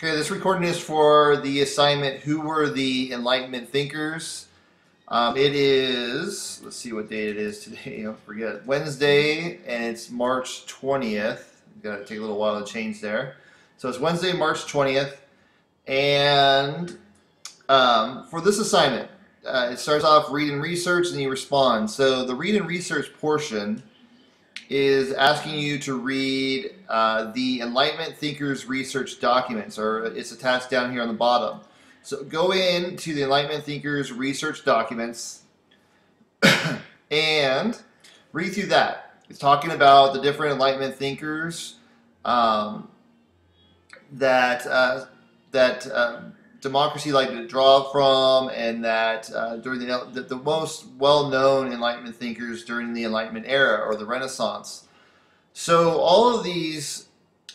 Okay, this recording is for the assignment, Who Were the Enlightenment Thinkers? It is, let's see what date it is today, I forget, Wednesday, and it's March 20th. Got to take a little while to change there. So it's Wednesday, March 20th, and for this assignment, it starts off read and research, and you respond. So the read and research portion is asking you to read the Enlightenment Thinkers Research documents, or it's attached down here on the bottom. So go into the Enlightenment Thinkers Research documents and read through that. It's talking about the different Enlightenment thinkers that democracy like to draw from, and that during the most well-known Enlightenment thinkers during the Enlightenment era or the Renaissance. So all of these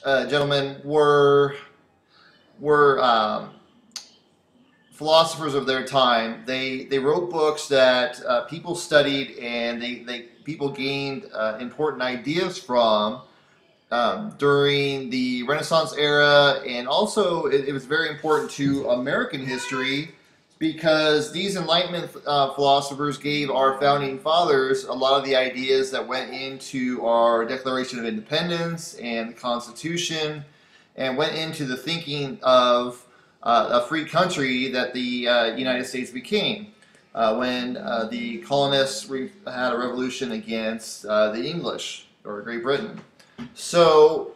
gentlemen were philosophers of their time. They wrote books that people studied, and people gained important ideas from during the Renaissance era, and also it was very important to American history because these Enlightenment philosophers gave our founding fathers a lot of the ideas that went into our Declaration of Independence and the Constitution, and went into the thinking of a free country that the United States became when the colonists had a revolution against the English, or Great Britain. So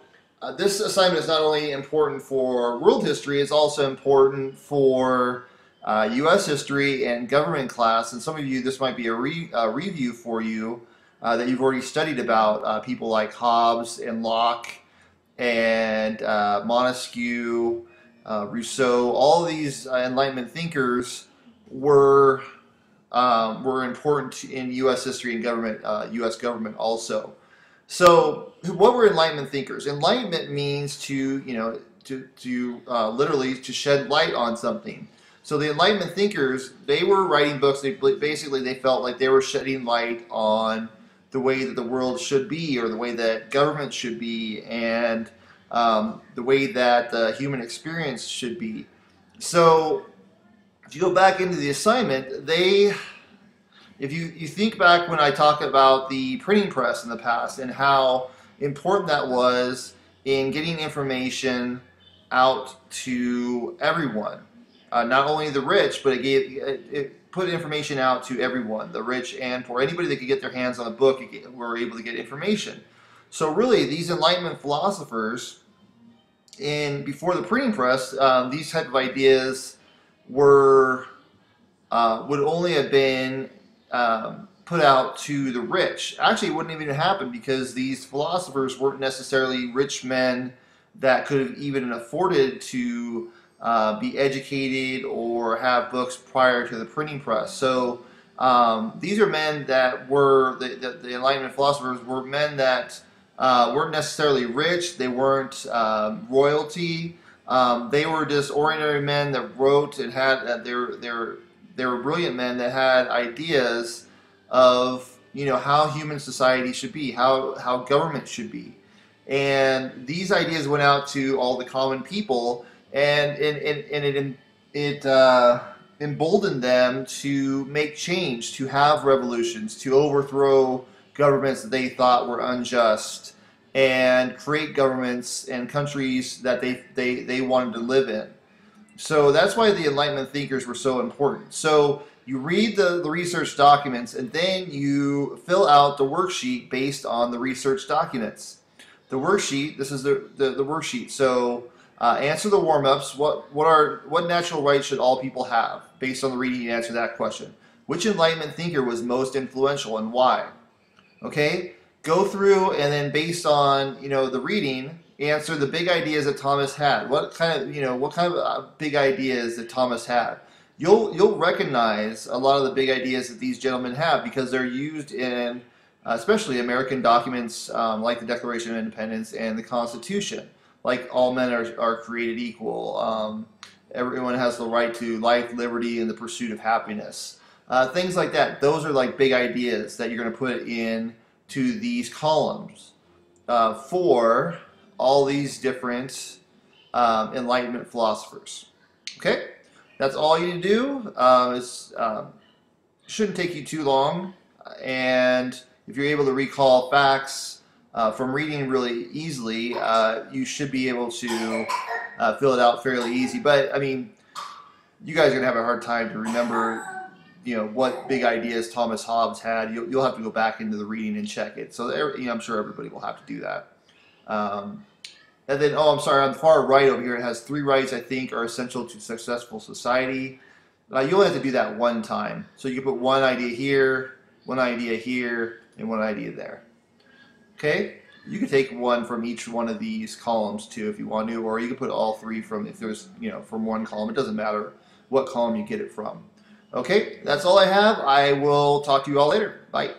this assignment is not only important for world history, it's also important for U.S. history and government class. And some of you, this might be a review for you that you've already studied about people like Hobbes and Locke and Montesquieu, Rousseau. All of these Enlightenment thinkers were important in U.S. history and government, U.S. government also. So, what were Enlightenment thinkers? Enlightenment means to literally to shed light on something. So the Enlightenment thinkers, they were writing books. They felt like they were shedding light on the way that the world should be, or the way that government should be, and the way that the human experience should be. So, if you go back into the assignment, if you think back when I talk about the printing press in the past and how important that was in getting information out to everyone, not only the rich, but it put information out to everyone, the rich and poor. Anybody that could get their hands on a book were able to get information. So really, these Enlightenment philosophers, before the printing press, these type of ideas would only have been put out to the rich. Actually, it wouldn't even happen because these philosophers weren't necessarily rich men that could have even afforded to be educated or have books prior to the printing press. So these are men that were, the Enlightenment philosophers were men that weren't necessarily rich. They weren't royalty. They were just ordinary men that wrote and had they were brilliant men that had ideas of how human society should be, how government should be, and these ideas went out to all the common people, and it emboldened them to make change, to have revolutions, to overthrow governments that they thought were unjust, and create governments and countries that they wanted to live in. So that's why the Enlightenment thinkers were so important. So you read the research documents, and then you fill out the worksheet based on the research documents. The worksheet, this is the worksheet. So answer the warm-ups. What natural rights should all people have? Based on the reading, you answer that question. Which Enlightenment thinker was most influential and why? Okay, go through, and then based on the reading, answer the big ideas that Thomas had. What kind of big ideas that Thomas had? You'll recognize a lot of the big ideas that these gentlemen have because they're used in especially American documents like the Declaration of Independence and the Constitution. Like all men are created equal. Everyone has the right to life, liberty, and the pursuit of happiness. Things like that. Those are like big ideas that you're going to put in to these columns for all these different Enlightenment philosophers. Okay, that's all you need to do. Shouldn't take you too long, and if you're able to recall facts from reading really easily, you should be able to fill it out fairly easy. But I mean, you guys are gonna have a hard time to remember, what big ideas Thomas Hobbes had. You'll have to go back into the reading and check it. So I'm sure everybody will have to do that. And then, oh, I'm sorry, on the far right over here, it has 3 rights I think are essential to successful society. You only have to do that one time. So you can put one idea here, and one idea there. Okay? You can take one from each one of these columns too if you want to, or you can put all 3 from, if there's, from one column. It doesn't matter what column you get it from. Okay, that's all I have. I will talk to you all later. Bye.